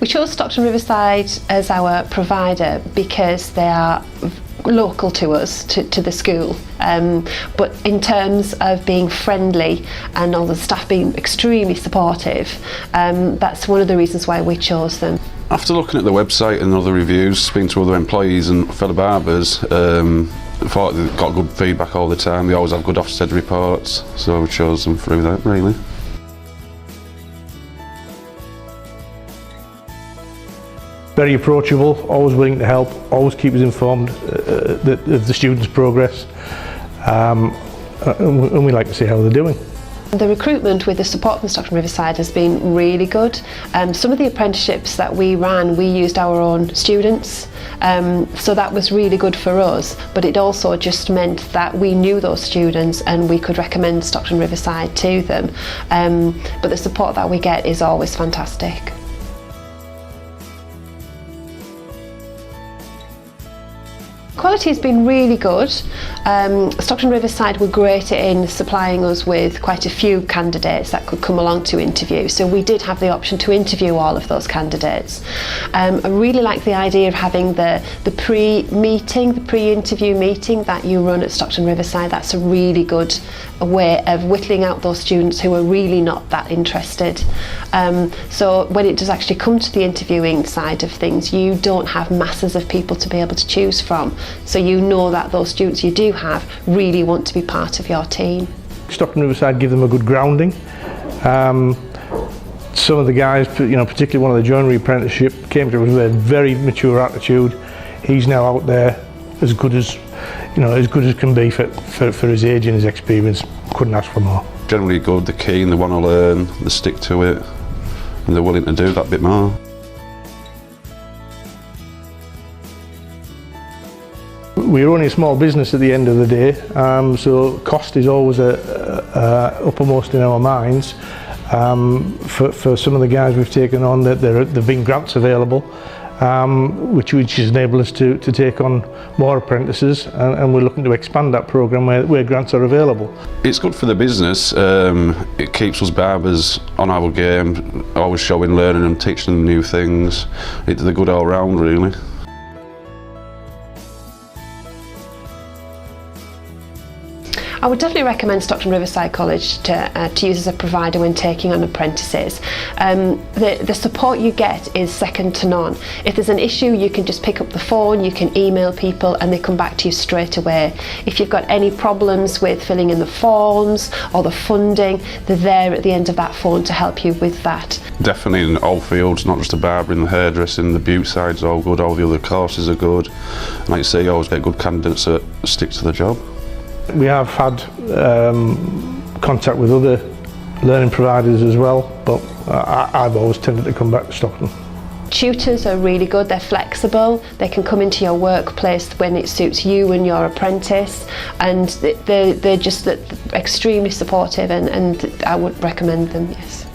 We chose Stockton Riverside as our provider because they are local to us, to the school, but in terms of being friendly and all the staff being extremely supportive, that's one of the reasons why we chose them. After looking at the website and other reviews, speaking to other employees and fellow barbers, I thought they got good feedback all the time. They always have good Ofsted reports, so we chose them through that really. Very approachable, always willing to help, always keep us informed of the students' progress, and we like to see how they're doing. The recruitment with the support from Stockton Riverside has been really good. Some of the apprenticeships that we ran, we used our own students, so that was really good for us, but it also just meant that we knew those students and we could recommend Stockton Riverside to them, but the support that we get is always fantastic. Quality has been really good. Stockton Riverside were great in supplying us with quite a few candidates that could come along to interview, so we did have the option to interview all of those candidates. I really like the idea of having the pre-interview meeting that you run at Stockton Riverside. That's a really good way of whittling out those students who are really not that interested. So when it does actually come to the interviewing side of things, you don't have masses of people to be able to choose from. So you know that those students you do have really want to be part of your team. Stockton Riverside give them a good grounding. Some of the guys, particularly one of the joinery apprenticeship, came to us with a very mature attitude. He's now out there as good as can be for his age and his experience. Couldn't ask for more. Generally good, they're keen, they want to learn, they stick to it, and they're willing to do that bit more. We're only a small business at the end of the day, so cost is always uppermost in our minds. For some of the guys we've taken on, there've been grants available, which has enabled us to take on more apprentices, and we're looking to expand that programme where grants are available. It's good for the business. It keeps us barbers on our game, always showing, learning and teaching them new things. They're good all round really. I would definitely recommend Stockton Riverside College to use as a provider when taking on apprentices. The support you get is second to none. If there's an issue, you can just pick up the phone, you can email people and they come back to you straight away. If you've got any problems with filling in the forms or the funding, they're there at the end of that phone to help you with that. Definitely in all fields, not just the barbering, the hairdressing, the beauty side's all good, all the other courses are good. Like you say, you always get good candidates that stick to the job. We have had contact with other learning providers as well, but I've always tended to come back to Stockton. Tutors are really good, they're flexible, they can come into your workplace when it suits you and your apprentice, and they're just extremely supportive, and I would recommend them, yes.